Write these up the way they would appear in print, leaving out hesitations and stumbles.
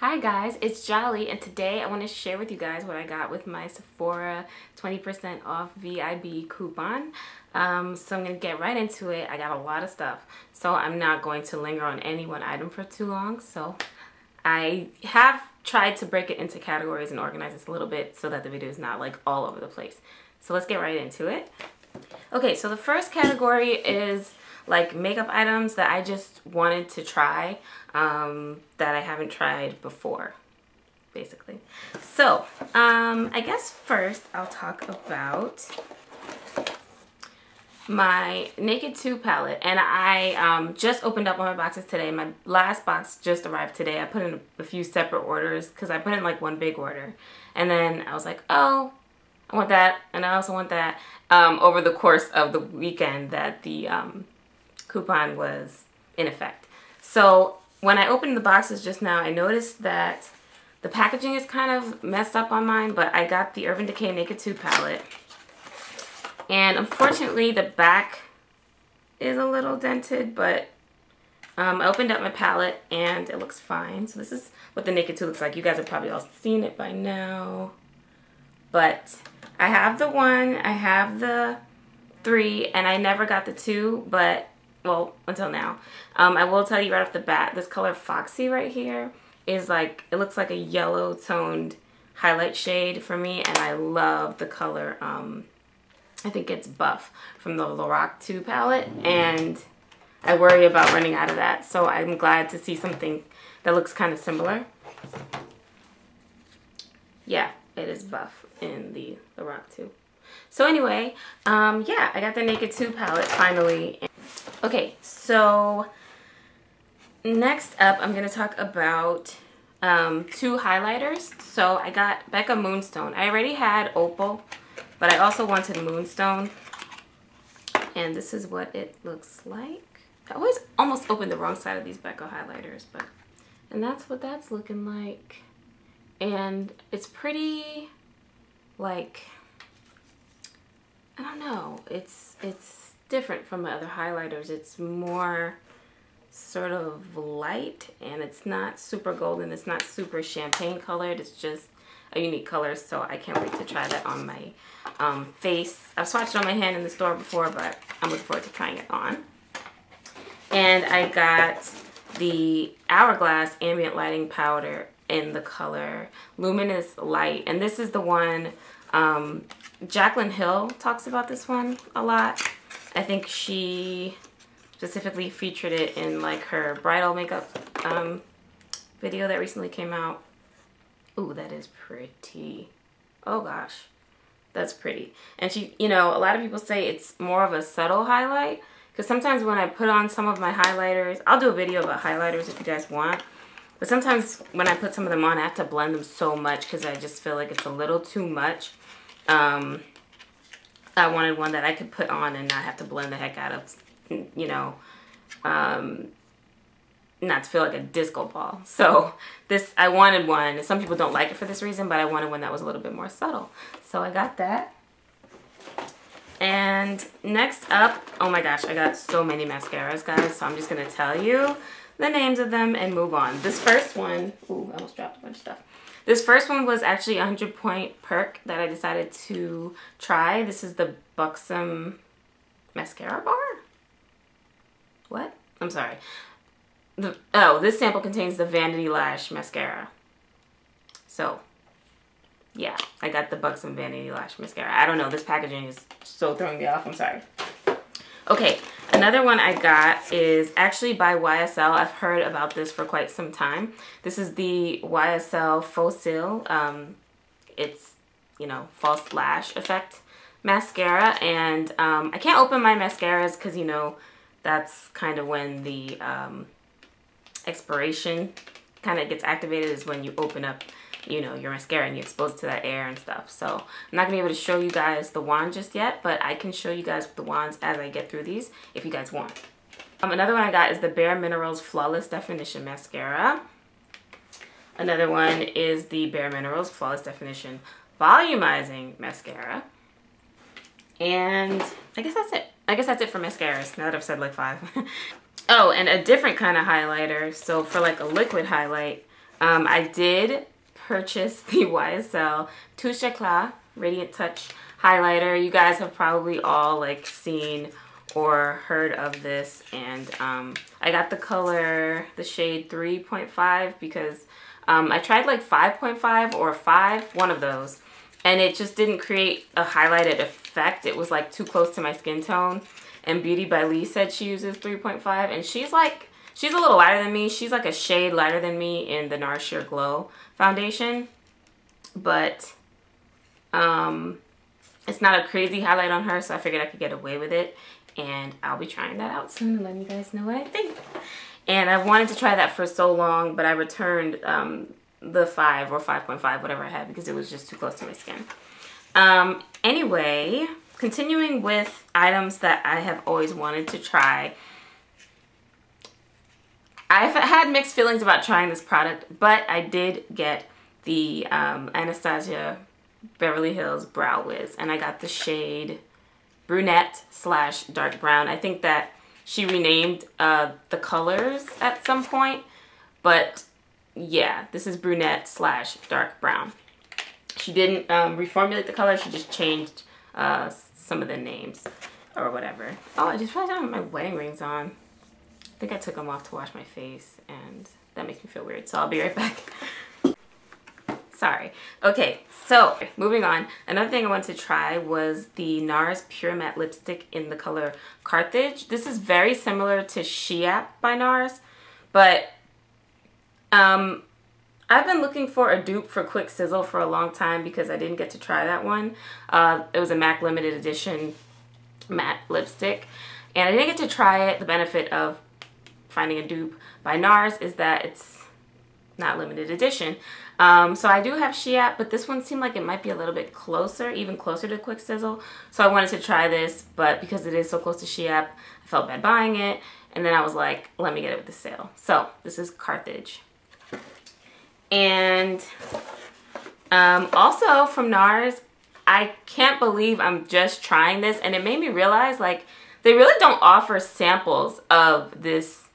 Hi guys, it's Jolly, and today I want to share with you guys what I got with my Sephora 20% off VIB coupon. So I'm going to get right into it. I got a lot of stuff, so I'm not going to linger on any one item for too long. So I have tried to break it into categories and organize this a little bit so that the video is not like all over the place. So let's get right into it. Okay, so the first category is like makeup items that I just wanted to try that I haven't tried before, basically. So I guess first I'll talk about my Naked 2 palette, and I just opened up one of my boxes today. My last box just arrived today. I put in a few separate orders because I put in like one big order, and then I was like, oh, I want that, and I also want that, over the course of the weekend that the coupon was in effect. So when I opened the boxes just now, I noticed that the packaging is kind of messed up on mine, but I got the Urban Decay Naked 2 palette. And unfortunately, the back is a little dented, but I opened up my palette and it looks fine. So this is what the Naked 2 looks like. You guys have probably all seen it by now. But I have the 1, I have the 3, and I never got the 2, but well, until now. I will tell you right off the bat, this color Foxy right here is like, it looks like a yellow toned highlight shade for me, and I love the color, I think it's Buff from the Lorac 2 palette, and I worry about running out of that, so I'm glad to see something that looks kind of similar. Yeah, it is Buff in the Lorac 2. So anyway, yeah, I got the Naked 2 palette finally. Okay, so next up I'm going to talk about 2 highlighters. So I got Becca Moonstone. I already had Opal, but I also wanted Moonstone. And this is what it looks like. I always almost open the wrong side of these Becca highlighters, but and that's what that's looking like. And it's pretty, like, I don't know, it's different from my other highlighters. It's more sort of light, and it's not super golden, it's not super champagne colored, it's just a unique color, so I can't wait to try that on my face. I've swatched it on my hand in the store before, but I'm looking forward to trying it on. And I got the Hourglass Ambient Lighting Powder in the color Luminous Light, and this is the one, Jaclyn Hill talks about this one a lot. I think she specifically featured it in like her bridal makeup video that recently came out. Ooh, that is pretty. Oh gosh, that's pretty. And she, you know, a lot of people say it's more of a subtle highlight, because sometimes when I put on some of my highlighters, I'll do a video about highlighters if you guys want, but sometimes when I put some of them on, I have to blend them so much because I just feel like it's a little too much. I wanted one that I could put on and not have to blend the heck out of, you know, not to feel like a disco ball. So this, I wanted one. Some people don't like it for this reason, but I wanted one that was a little bit more subtle. So I got that. And next up, oh my gosh, I got so many mascaras, guys. So I'm just going to tell you the names of them and move on. This first one, ooh, I almost dropped a bunch of stuff. This first one was actually a 100-point perk that I decided to try. This is the Buxom Mascara Bar? What? I'm sorry. This sample contains the Vanity Lash Mascara. So, yeah, I got the Buxom Vanity Lash Mascara. I don't know, this packaging is so throwing me off. I'm sorry. Okay, another one I got is actually by YSL. I've heard about this for quite some time. This is the YSL Faux Cils. It's, you know, false lash effect mascara. And I can't open my mascaras because, you know, that's kind of when the expiration kind of gets activated, is when you open up, you know, your mascara and you expose it to that air and stuff. So I'm not gonna be able to show you guys the wand just yet, but I can show you guys the wands as I get through these if you guys want. Another one I got is the BareMinerals Flawless Definition Mascara. Another one is the BareMinerals Flawless Definition Volumizing Mascara. And I guess that's it. I guess that's it for mascaras, now that I've said like 5. Oh, and a different kind of highlighter. So for like a liquid highlight, I did purchase the YSL Touche Eclat Radiant Touch highlighter. You guys have probably all like seen or heard of this, and I got the color, the shade 3.5 because I tried like 5.5 or 5, one of those, and it just didn't create a highlighted effect. It was like too close to my skin tone. And Beauty by Lee said she uses 3.5, and she's a little lighter than me. She's like a shade lighter than me in the Nars Sheer Glow foundation, but it's not a crazy highlight on her, so I figured I could get away with it. And I'll be trying that out soon and letting you guys know what I think. And I've wanted to try that for so long, but I returned the 5 or 5.5, whatever I had, because it was just too close to my skin. Anyway, continuing with items that I have always wanted to try. I've had mixed feelings about trying this product, but I did get the Anastasia Beverly Hills Brow Wiz, and I got the shade brunette / dark brown. I think that she renamed the colors at some point, but yeah, this is brunette / dark brown. She didn't reformulate the color, she just changed some of the names or whatever. Oh, I just realized I have my wedding rings on. I think I took them off to wash my face, and that makes me feel weird, so I'll be right back. Sorry. Okay, so moving on. Another thing I wanted to try was the Nars Pure Matte Lipstick in the color Carthage. This is very similar to Shiap by Nars, but I've been looking for a dupe for Quick Sizzle for a long time because I didn't get to try that one. It was a MAC limited edition matte lipstick, and I didn't get to try it. The benefit of finding a dupe by Nars is that it's not limited edition. So I do have Shiap, but this one seemed like it might be a little bit closer, even closer to Quick Sizzle. So I wanted to try this, but because it is so close to Shiap, I felt bad buying it. And then I was like, let me get it with the sale. So this is Carthage. And also from Nars, I can't believe I'm just trying this. And it made me realize, like, they really don't offer samples of this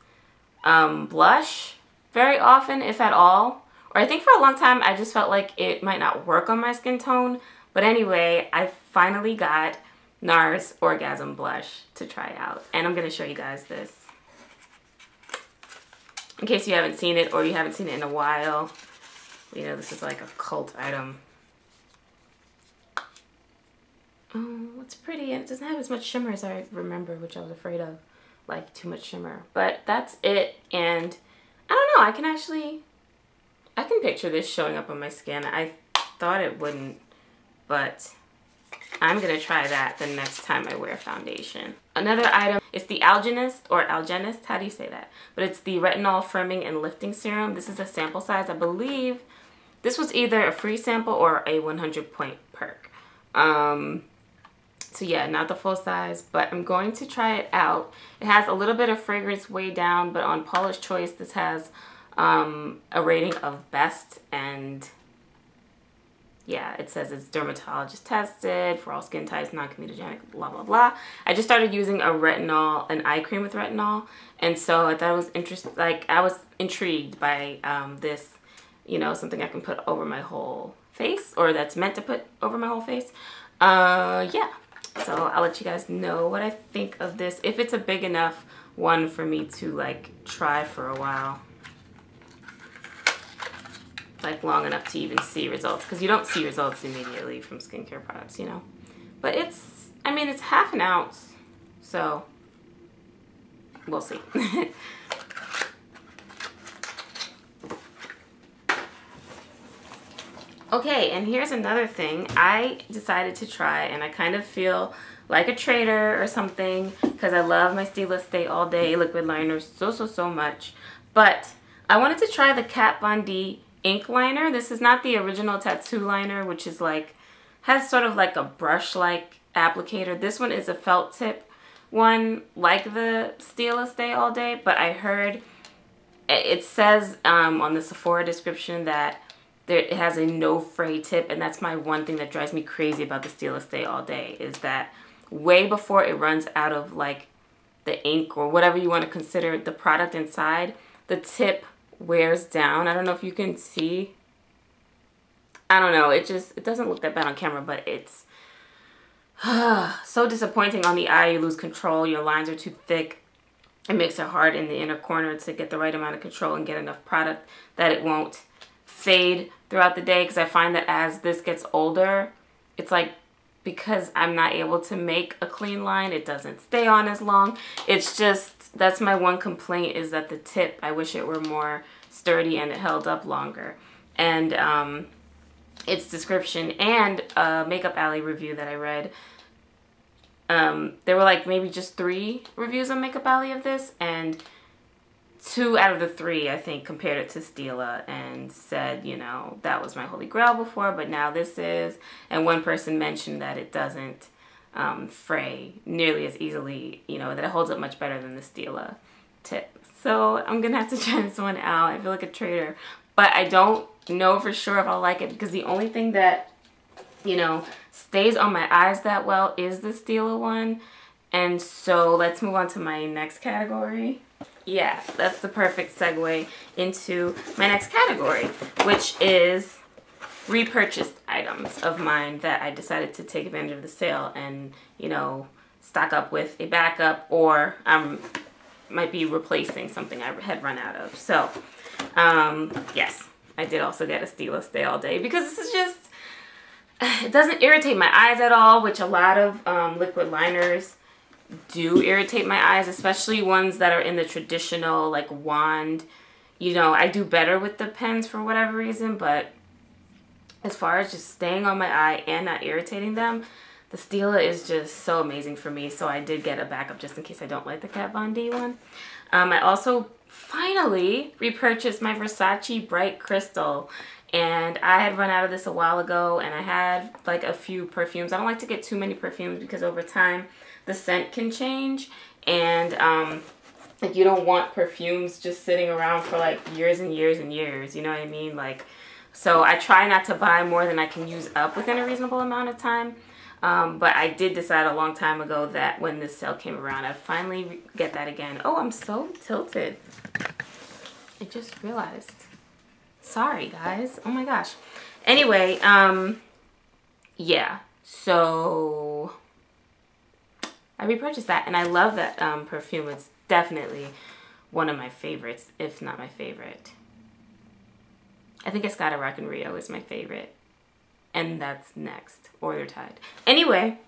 blush very often, if at all. Or I think for a long time I just felt like it might not work on my skin tone. But anyway, I finally got Nars Orgasm blush to try out, and I'm going to show you guys this in case you haven't seen it or you haven't seen it in a while. You know, this is like a cult item. Oh, it's pretty, and it doesn't have as much shimmer as I remember, which I was afraid of, like too much shimmer. But that's it, and I don't know, I can picture this showing up on my skin. I thought it wouldn't, but I'm gonna try that the next time I wear foundation. Another item is the Algenist, or Algenist, how do you say that? But it's the Retinol Firming and Lifting Serum. This is a sample size. I believe this was either a free sample or a 100-point perk. So yeah, not the full size, but I'm going to try it out. It has a little bit of fragrance way down, but on Paula's Choice, this has a rating of best, and yeah, it says it's dermatologist tested for all skin types, non-comedogenic, blah blah blah. I just started using an eye cream with retinol, and so I thought it was interesting. Like, I was intrigued by this, you know, something I can put over my whole face, or that's meant to put over my whole face. Yeah, so I'll let you guys know what I think of this, if it's a big enough one for me to like try for a while. Like long enough to even see results, because you don't see results immediately from skincare products, you know. But it's, I mean, it's half an ounce, so we'll see. Okay, and here's another thing I decided to try, and I kind of feel like a traitor or something because I love my Stila Stay All Day liquid liner so much. But I wanted to try the Kat Von D ink liner. This is not the original tattoo liner, which is like, has sort of like a brush-like applicator. This one is a felt tip one, like the Stila Stay All Day, but I heard it says on the Sephora description that it has a no fray tip, and that's my one thing that drives me crazy about the Stila Stay All Day, is that way before it runs out of like the ink or whatever you want to consider the product inside, the tip wears down. I don't know if you can see. I don't know. It doesn't look that bad on camera, but it's so disappointing on the eye. You lose control. Your lines are too thick. It makes it hard in the inner corner to get the right amount of control and get enough product that it won't fade throughout the day, because I find that as this gets older, it's like, because I'm not able to make a clean line, it doesn't stay on as long. It's just, that's my one complaint, is that the tip, I wish it were more sturdy and it held up longer. And its description and a Makeup Alley review that I read, there were like maybe just 3 reviews on Makeup Alley of this, and 2 out of the 3, I think, compared it to Stila and said, you know, that was my holy grail before, but now this is. And one person mentioned that it doesn't fray nearly as easily, you know, that it holds up much better than the Stila tip. So I'm gonna have to try this one out. I feel like a traitor, but I don't know for sure if I'll like it, because the only thing that, you know, stays on my eyes that well is the Stila one. And so let's move on to my next category. Yeah, that's the perfect segue into my next category, which is repurchased items of mine that I decided to take advantage of the sale and, you know, stock up with a backup, or might be replacing something I had run out of. So, yes, I did also get a Stila Stay All Day, because this is just, it doesn't irritate my eyes at all, which a lot of liquid liners do irritate my eyes, especially ones that are in the traditional like wand. You know, I do better with the pens for whatever reason, but as far as just staying on my eye and not irritating them, the Stila is just so amazing for me. So I did get a backup just in case I don't like the Kat Von D one. I also finally repurchased my Versace Bright Crystal, and I had run out of this a while ago, and I had like a few perfumes. I don't like to get too many perfumes because over time the scent can change, and like, you don't want perfumes just sitting around for like years and years and years, you know what I mean? Like, so I try not to buy more than I can use up within a reasonable amount of time. But I did decide a long time ago that when this sale came around, I'd finally get that again. Oh, I'm so tilted. I just realized. Sorry, guys. Oh my gosh. Anyway, yeah. So I repurchased that, and I love that perfume. It's definitely one of my favorites, if not my favorite. I think Escada Rock and Rio is my favorite, and that's next, or they're tied. Anyway,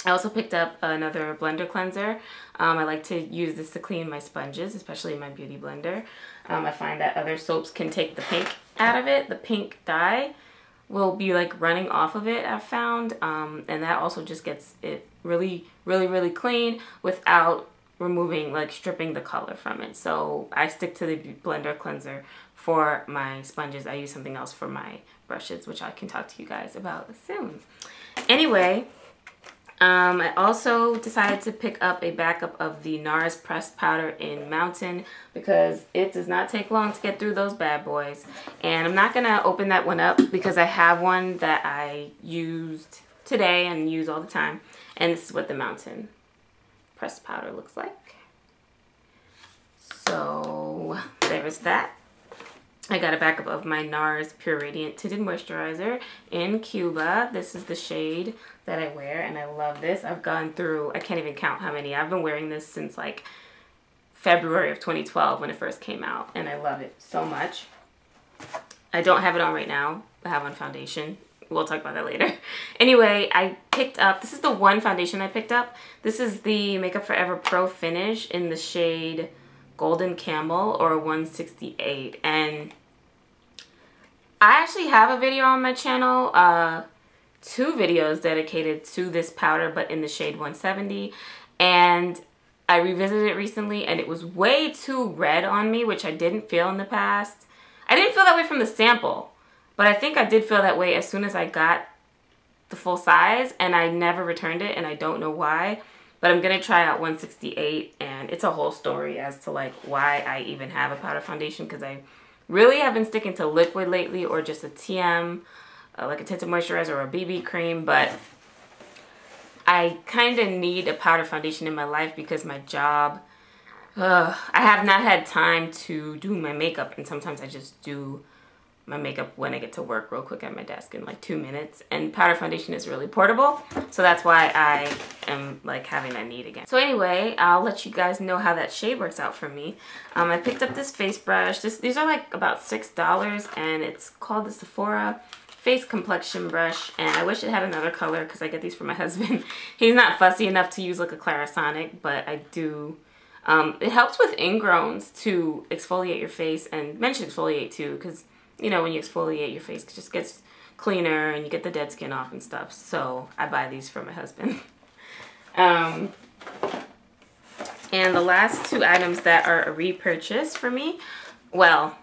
I also picked up another blender cleanser. I like to use this to clean my sponges, especially my beauty blender. I find that other soaps can take the pink out of it. The pink dye will be like running off of it, I've found, and that also just gets it really, really, really clean without removing, like stripping the color from it. So I stick to the blender cleanser for my sponges. I use something else for my brushes, which I can talk to you guys about soon. Anyway, I also decided to pick up a backup of the Nars pressed powder in Mountain, because it does not take long to get through those bad boys. And I'm not gonna open that one up because I have one that I used today and use all the time, and this is what the Mountain pressed powder looks like. So there's that. I got a backup of my Nars Pure Radiant Tinted Moisturizer in Cuba. This is the shade that I wear, and I love this. I've gone through, I can't even count how many. I've been wearing this since like February of 2012 when it first came out, and I love it so much. I don't have it on right now. I have on foundation. We'll talk about that later. Anyway, I picked up, this is the one foundation I picked up. This is the Makeup Forever Pro Finish in the shade Golden Camel, or 168, and I actually have a video on my channel, 2 videos dedicated to this powder, but in the shade 170, and I revisited it recently, and it was way too red on me, which I didn't feel in the past. I didn't feel that way from the sample, but I think I did feel that way as soon as I got the full size, and I never returned it, and I don't know why. But I'm gonna try out 168, and it's a whole story as to like why I even have a powder foundation, because I really have been sticking to liquid lately, or just a TM, like a tinted moisturizer or a BB cream. But I kind of need a powder foundation in my life because my job I have not had time to do my makeup, and sometimes I just do my makeup when I get to work real quick at my desk in like 2 minutes. And powder foundation is really portable, so that's why I am like having that need again. So anyway, I'll let you guys know how that shade works out for me. I picked up this face brush. These are like about $6, and it's called the Sephora face complexion brush, and I wish it had another color because I get these for my husband. He's not fussy enough to use like a Clarisonic, but I do. It helps with ingrowns to exfoliate your face, and men should exfoliate too, because you know, when you exfoliate your face, it just gets cleaner and you get the dead skin off and stuff. So I buy these for my husband. And the last 2 items that are a repurchase for me, well,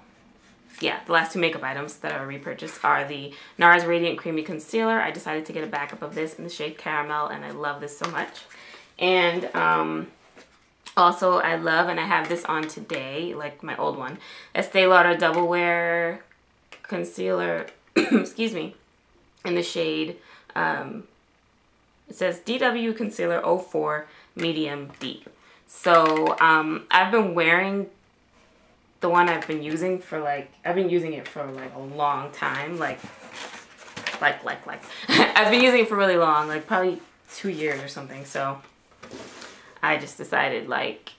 yeah, the last 2 makeup items that are a repurchase are the Nars Radiant Creamy Concealer. I decided to get a backup of this in the shade Caramel, and I love this so much. And also I love, and I have this on today, like my old one, Estee Lauder Double Wear Concealer, excuse me, in the shade, it says DW Concealer 04 Medium Deep. So I've been wearing the one I've been using for like, I've been using it for like a long time, like I've been using it for really long, like probably 2 years or something. So I just decided like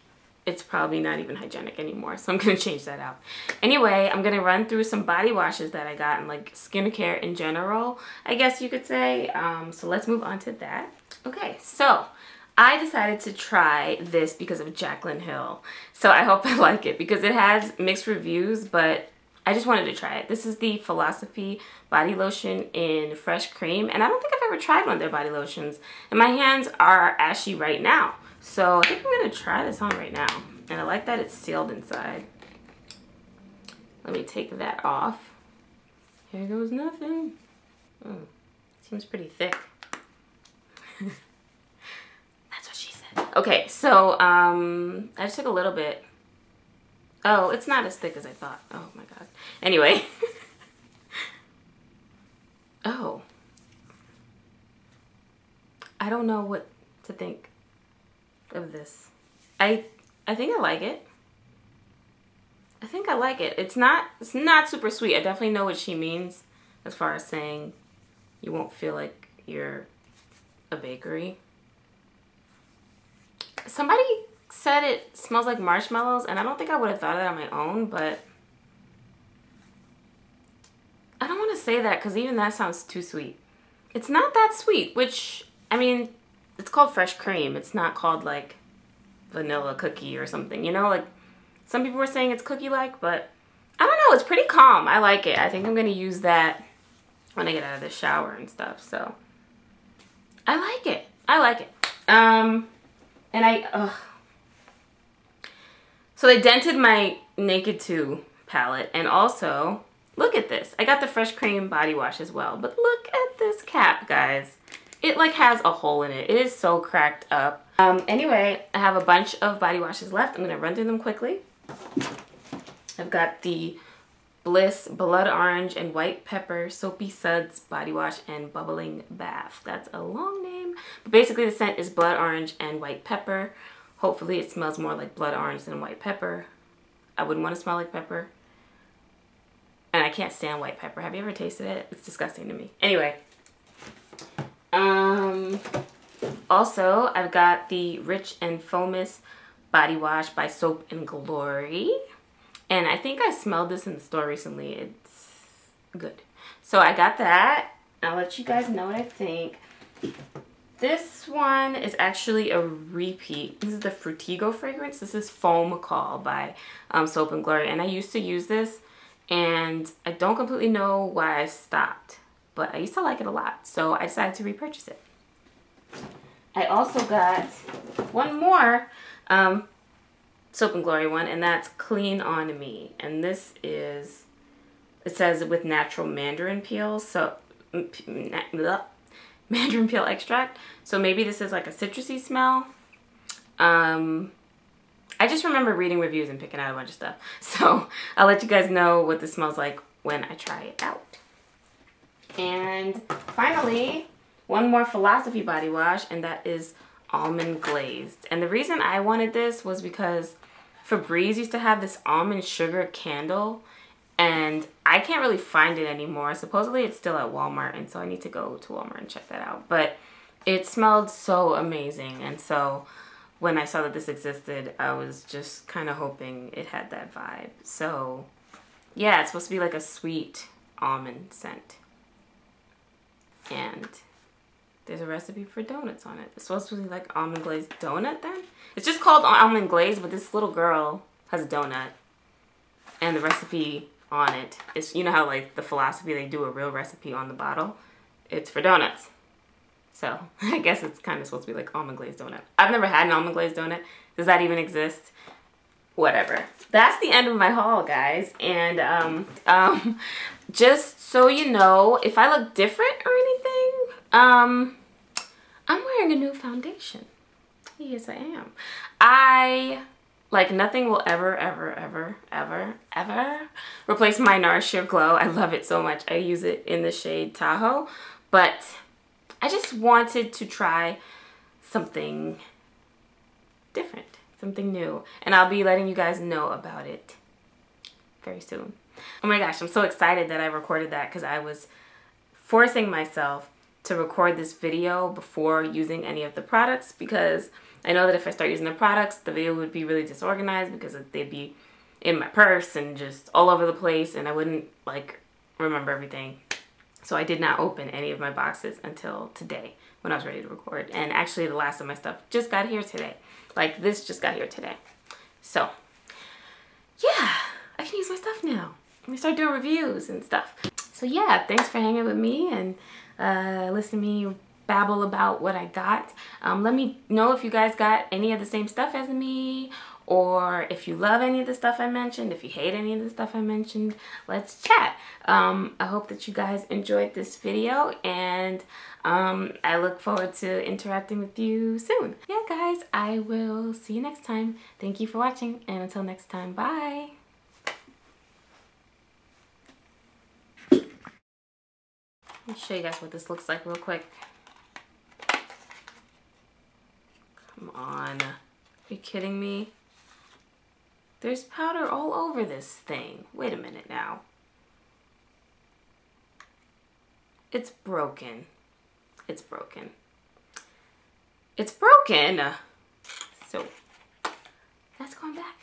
it's probably not even hygienic anymore, so I'm gonna change that out. Anyway, I'm gonna run through some body washes that I got, and like skincare in general, I guess you could say. So let's move on to that. Okay, so I decided to try this because of Jaclyn Hill. So I hope I like it because it has mixed reviews, but I just wanted to try it. This is the Philosophy Body Lotion in Fresh Cream, and I don't think I've ever tried one of their body lotions, and my hands are ashy right now. So I think I'm going to try this on right now. And I like that it's sealed inside. Let me take that off. Here goes nothing. Seems pretty thick. That's what she said. Okay, so I just took a little bit. Oh, it's not as thick as I thought. Oh my god. Anyway. Oh. I don't know what to think of this. I think I like it. I think I like it. It's not super sweet. I definitely know what she means as far as saying you won't feel like you're a bakery. Somebody said it smells like marshmallows, and I don't think I would have thought of that on my own, but I don't want to say that because even that sounds too sweet. It's not that sweet, which, I mean, it's called fresh cream. It's not called like vanilla cookie or something, you know? Like some people were saying it's cookie-like, but I don't know. It's pretty calm. I like it. I think I'm going to use that when I get out of the shower and stuff. So I like it. I like it. So they dented my Naked 2 palette, and also look at this. I got the Fresh Cream body wash as well, but look at this cap, guys. It like has a hole in it. It is so cracked up. Anyway, I have a bunch of body washes left. I'm gonna run through them quickly. I've got the Bliss Blood Orange and White Pepper Soapy Suds Body Wash and Bubbling Bath. That's a long name, but basically the scent is blood orange and white pepper. Hopefully it smells more like blood orange than white pepper. I wouldn't want to smell like pepper. And I can't stand white pepper. Have you ever tasted it? It's disgusting to me. Anyway. Also, I've got the Rich and Foamous Body Wash by Soap and Glory. And I think I smelled this in the store recently. It's good. So I got that. I'll let you guys know what I think. This one is actually a repeat. This is the Frutigo fragrance. This is Foam Call by Soap and Glory. And I used to use this, and I don't completely know why I stopped, but I used to like it a lot. So I decided to repurchase it. I also got one more Soap and Glory one, and that's Clean On Me. And this is, it says with natural mandarin peel. So, mandarin peel extract. So maybe this is like a citrusy smell. I just remember reading reviews and picking out a bunch of stuff. So I'll let you guys know what this smells like when I try it out. And finally, one more Philosophy body wash, and that is Almond Glazed. And the reason I wanted this was because Febreze used to have this almond sugar candle, and I can't really find it anymore. Supposedly it's still at Walmart, and so I need to go to Walmart and check that out. But it smelled so amazing, and so when I saw that this existed, I was just kind of hoping it had that vibe. So yeah, it's supposed to be like a sweet almond scent. And there's a recipe for donuts on it. It's supposed to be like almond glazed donut then? It's just called almond glazed, but this little girl has a donut. And the recipe on it is, you know how like the philosophy, they do a real recipe on the bottle? It's for donuts. So I guess it's kind of supposed to be like almond glazed donut. I've never had an almond glazed donut. Does that even exist? Whatever. That's the end of my haul, guys. And just so you know, if I look different or anything, I'm wearing a new foundation. Yes, I am. Like, nothing will ever replace my Nars Sheer Glow. I love it so much. I use it in the shade Tahoe, but I just wanted to try something different, something new, and I'll be letting you guys know about it very soon. Oh my gosh, I'm so excited that I recorded that, because I was forcing myself to record this video before using any of the products, because I know that if I start using the products, the video would be really disorganized because they'd be in my purse and just all over the place, and I wouldn't like remember everything. So I did not open any of my boxes until today when I was ready to record. And actually the last of my stuff just got here today. Like, this just got here today. So yeah, I can use my stuff now. Let me start doing reviews and stuff. So yeah, thanks for hanging with me and listening to me babble about what I got. Let me know if you guys got any of the same stuff as me, or if you love any of the stuff I mentioned, if you hate any of the stuff I mentioned. Let's chat. I hope that you guys enjoyed this video, and I look forward to interacting with you soon. Yeah, guys, I will see you next time. Thank you for watching, and until next time, bye. Let me show you guys what this looks like real quick. Come on. Are you kidding me? There's powder all over this thing. Wait a minute now. It's broken. It's broken. It's broken! So, that's going back.